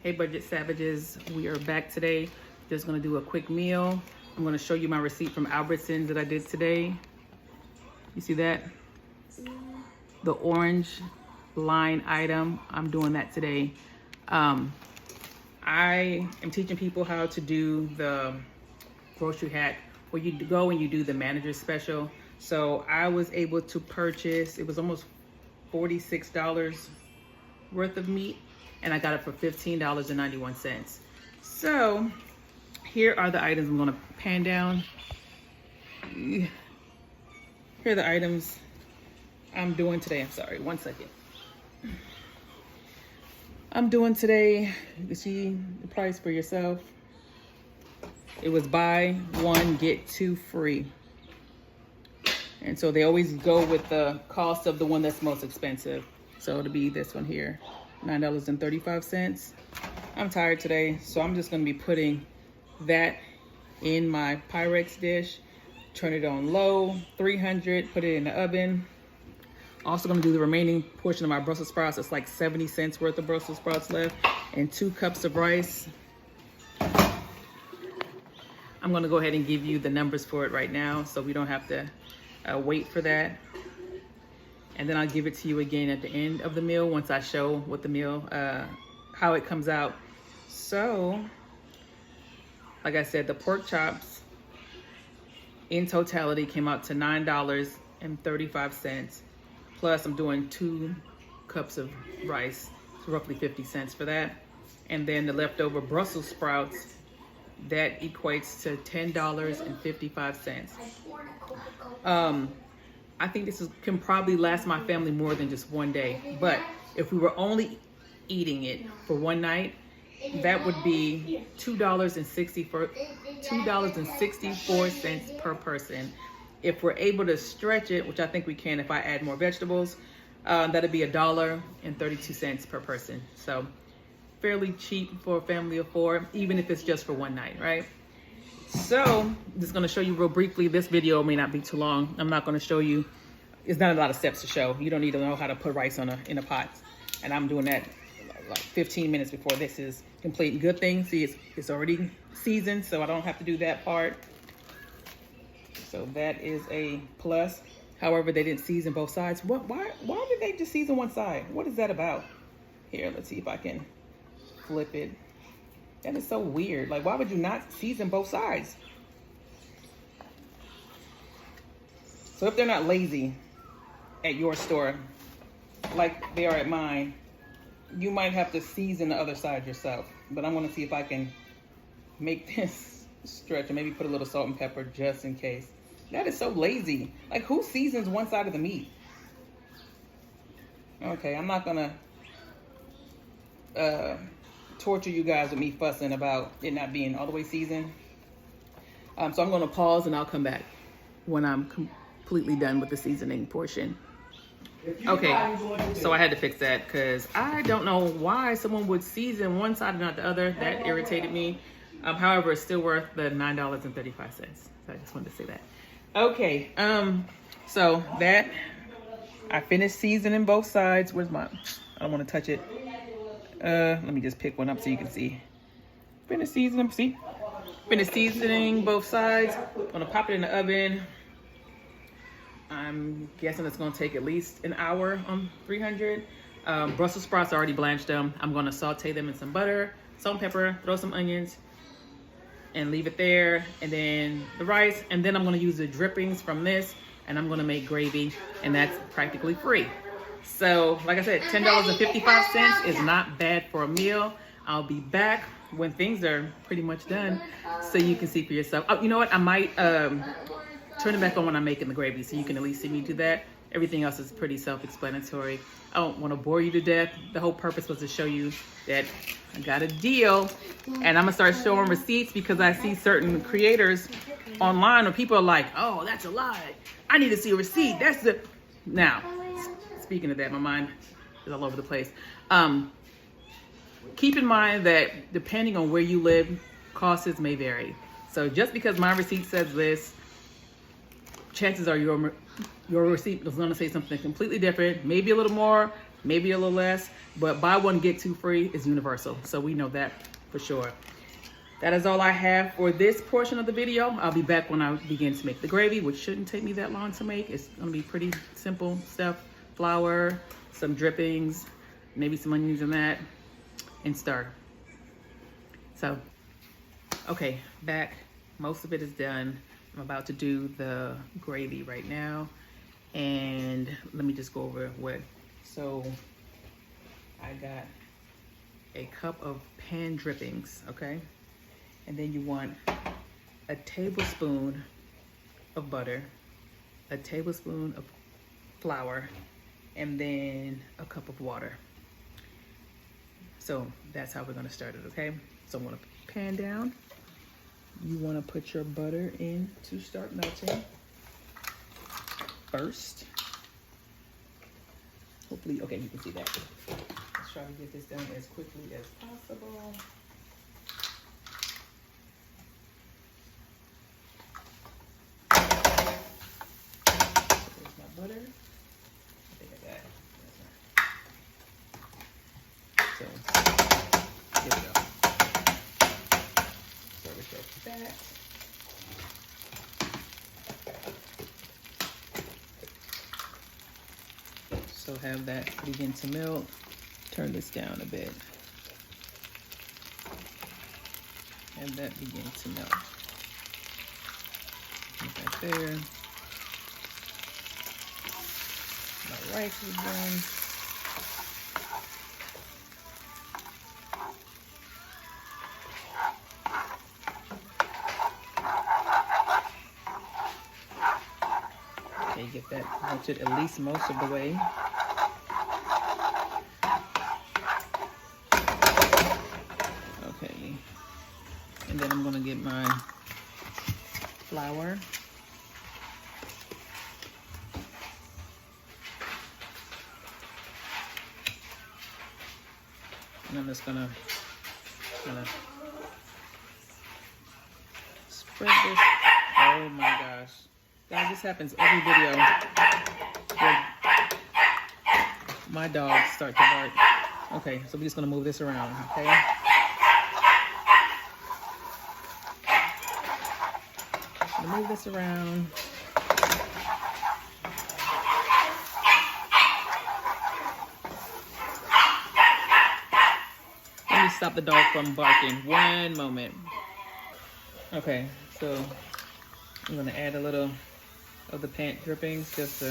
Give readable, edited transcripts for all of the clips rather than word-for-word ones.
Hey Budget Savages, we are back today. Just gonna do a quick meal. I'm gonna show you my receipt from Albertsons that I did today. You see that? The orange line item, I'm doing that today. I am teaching people how to do the grocery hack where you go and you do the manager special. So I was able to purchase, it was almost $46 worth of meat, and I got it for $15.91. So here are the items I'm gonna pan down. Here are the items I'm doing today. I'm sorry, one second. I'm doing today, you can see the price for yourself. It was buy one, get two free. And so they always go with the cost of the one that's most expensive. So it'll be this one here, $9.35. I'm tired today, so I'm just gonna be putting that in my Pyrex dish, turn it on low, 300, put it in the oven. Also gonna do the remaining portion of my Brussels sprouts. It's like 70 cents worth of Brussels sprouts left, and 2 cups of rice. I'm gonna go ahead and give you the numbers for it right now so we don't have to wait for that. And then I'll give it to you again at the end of the meal once I show what the meal, how it comes out. So, like I said, the pork chops in totality came out to $9.35. Plus I'm doing 2 cups of rice, so roughly 50 cents for that. And then the leftover Brussels sprouts, that equates to $10.55. I think this can probably last my family more than just one day. But if we were only eating it for one night, that would be $2.64 per person. If we're able to stretch it, which I think we can if I add more vegetables, that'd be $1.32 per person. So fairly cheap for a family of 4, even if it's just for one night, right? So I'm just gonna show you real briefly. This video may not be too long. I'm not gonna show you, it's not a lot of steps to show. You don't need to know how to put rice in a pot. And I'm doing that like 15 minutes before this is complete. Good thing, see it's already seasoned, so I don't have to do that part. So that is a plus. However, they didn't season both sides. Why did they just season one side? What is that about? Here, let's see if I can flip it. That is so weird. Like, why would you not season both sides? So if they're not lazy at your store, like they are at mine, you might have to season the other side yourself. But I'm gonna see if I can make this stretch and maybe put a little salt and pepper just in case. That is so lazy. Like, who seasons one side of the meat? Okay, I'm not gonna torture you guys with me fussing about it not being all the way seasoned. So I'm gonna pause and I'll come back when I'm completely done with the seasoning portion. Okay, so I had to fix that because I don't know why someone would season one side and not the other. That irritated me. However, it's still worth the $9.35. So I just wanted to say that. Okay, so that, I finished seasoning both sides. Where's my, I don't want to touch it. Let me just pick one up so you can see. Finished seasoning, see? Finished seasoning both sides. I'm gonna pop it in the oven. I'm guessing it's gonna take at least an hour on 300. Brussels sprouts, I already blanched them. I'm gonna saute them in some butter, salt and pepper, throw some onions, and leave it there. And then the rice, and then I'm gonna use the drippings from this, and I'm gonna make gravy, and that's practically free. So, like I said, $10.55 is not bad for a meal. I'll be back when things are pretty much done so you can see for yourself. Oh, you know what? I might turn it back on when I'm making the gravy so you can at least see me do that. Everything else is pretty self-explanatory. I don't want to bore you to death. The whole purpose was to show you that I got a deal, and I'm gonna start showing receipts because I see certain creators online where people are like, oh, that's a lie. I need to see a receipt. That's the, now, speaking of that, my mind is all over the place. Keep in mind that depending on where you live, costs may vary. So just because my receipt says this, chances are your receipt is going to say something completely different, maybe a little more, maybe a little less, but buy one, get two free is universal. So we know that for sure. That is all I have for this portion of the video. I'll be back when I begin to make the gravy, which shouldn't take me that long to make. It's gonna be pretty simple stuff. Flour, some drippings, maybe some onions in that, and stir. So, okay, back. Most of it is done. I'm about to do the gravy right now. And let me just go over what. So, I got a cup of pan drippings, okay? And then you want a tablespoon of butter, a tablespoon of flour, and then a cup of water. So that's how we're gonna start it, okay? So I'm gonna pan down. You wanna put your butter in to start melting first. Hopefully, okay, you can see that. Let's try to get this done as quickly as possible. Butter. I think I got it. So, here we go. Start with that. So have that begin to melt. Turn this down a bit. Have that begin to melt. Put that there. My rice is done. Okay, get that melted at least most of the way. Okay, and then I'm gonna get my flour. And I'm just gonna spread this. Oh my gosh. Guys, this happens every video where my dogs start to bark. Okay, so we're just gonna move this around, okay? Move this around. Let me stop the dog from barking. One moment. Okay, so I'm gonna add a little of the pan drippings just to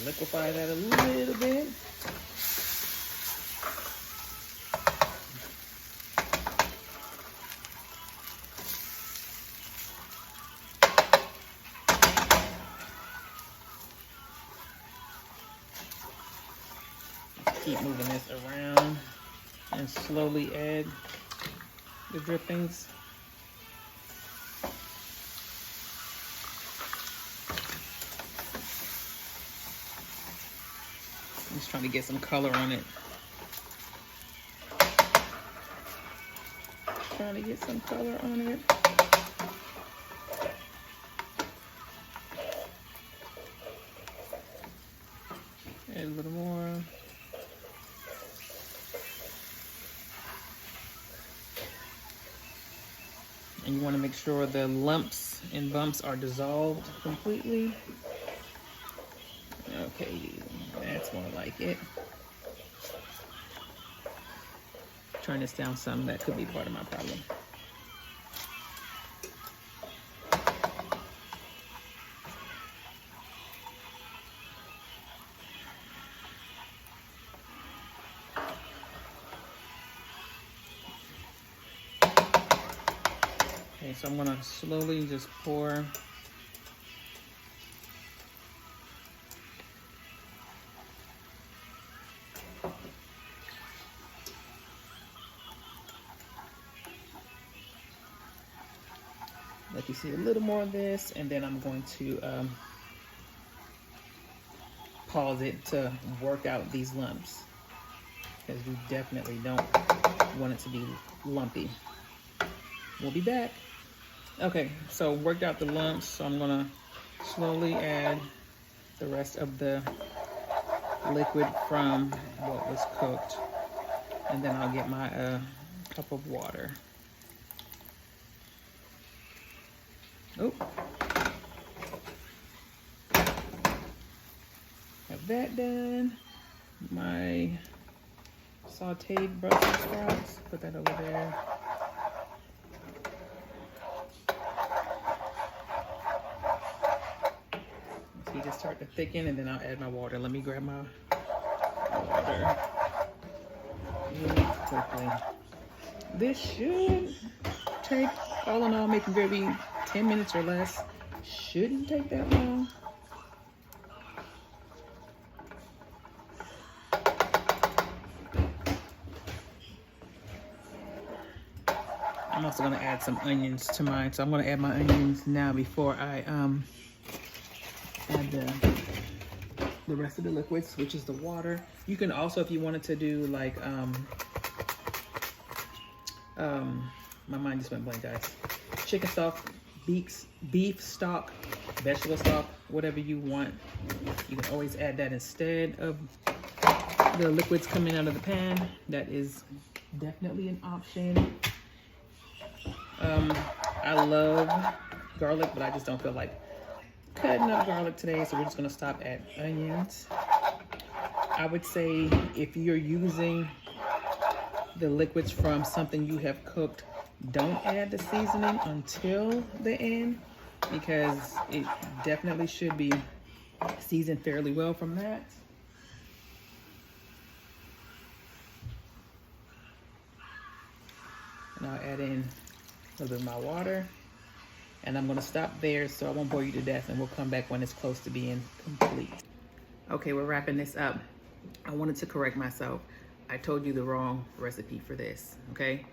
liquefy that a little bit. Keep moving this around and slowly add the drippings. I'm just trying to get some color on it. Trying to get some color on it. Add a little more. And you want to make sure the lumps and bumps are dissolved completely. Okay, that's more like it. Turn this down some, that could be part of my problem. Okay, so I'm gonna slowly just pour let you see a little more of this, and then I'm going to pause it to work out these lumps, because we definitely don't want it to be lumpy. We'll be back. Okay, so worked out the lumps, so I'm gonna slowly add the rest of the liquid from what was cooked. And then I'll get my cup of water. Oh. Have that done. My sauteed Brussels sprouts, put that over there. See, just start to thicken, and then I'll add my water. Let me grab my water really quickly. This should take, all in all, making gravy 10 minutes or less. Shouldn't take that long. I'm also gonna add some onions to mine. So I'm gonna add my onions now before I add the rest of the liquids, which is the water. You can also, if you wanted to do like, my mind just went blank, guys. Chicken stock, beef stock, vegetable stock, whatever you want. You can always add that instead of the liquids coming out of the pan. That is definitely an option. I love garlic, but I just don't feel like cutting up garlic today, so we're just gonna stop at onions. I would say if you're using the liquids from something you have cooked, don't add the seasoning until the end, because it definitely should be seasoned fairly well from that. And I'll add in a little bit of my water, and I'm gonna stop there so I won't bore you to death, and we'll come back when it's close to being complete. Okay, we're wrapping this up. I wanted to correct myself. I told you the wrong recipe for this, okay?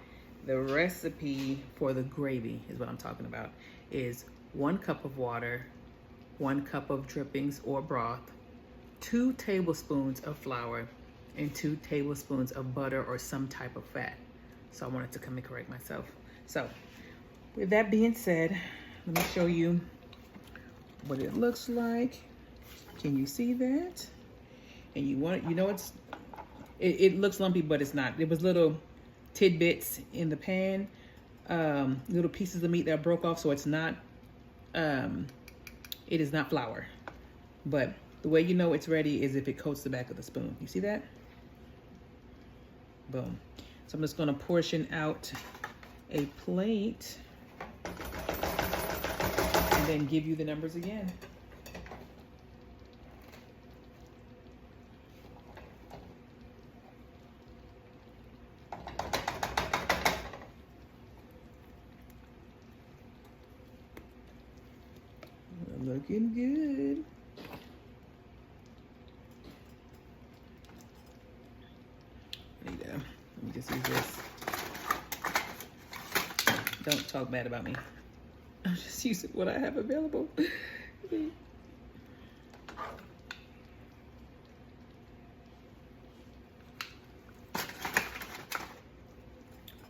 The recipe for the gravy is what I'm talking about, is 1 cup of water, 1 cup of drippings or broth, 2 tablespoons of flour, and 2 tablespoons of butter or some type of fat. So I wanted to come and correct myself. So with that being said, let me show you what it looks like. Can you see that? And you know it looks lumpy, but it's not. It was little tidbits in the pan, little pieces of meat that broke off, so it's not, it is not flour. But the way you know it's ready is if it coats the back of the spoon. You see that? Boom. So I'm just gonna portion out a plate and then give you the numbers again. Looking good. Let me just use this. Don't talk bad about me. I'm just using what I have available.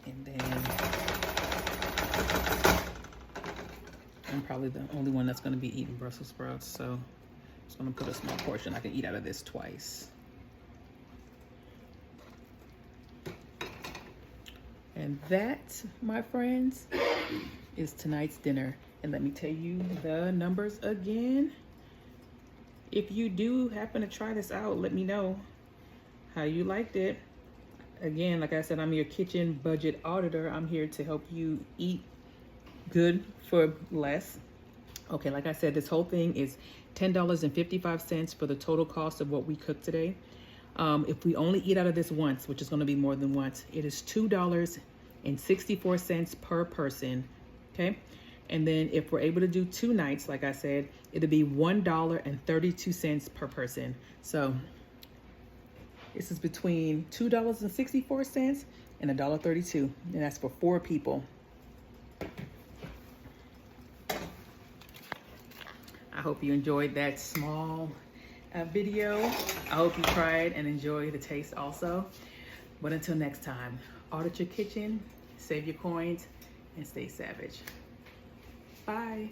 And then I'm probably the only one that's going to be eating Brussels sprouts, so I'm just going to put a small portion. I can eat out of this twice. And that, my friends, is tonight's dinner. And let me tell you the numbers again. If you do happen to try this out, let me know how you liked it. Again, like I said, I'm your kitchen budget auditor. I'm here to help you eat good for less. Okay, like I said, this whole thing is $10.55 for the total cost of what we cooked today. If we only eat out of this once, which is going to be more than once, it is $2.64 per person. Okay, and then if we're able to do 2 nights, like I said, it'll be $1.32 per person. So this is between $2.64 and $1.32, and that's for 4 people. I hope you enjoyed that small video. I hope you tried and enjoy the taste also. But until next time, audit your kitchen, save your coins, and stay savage. Bye.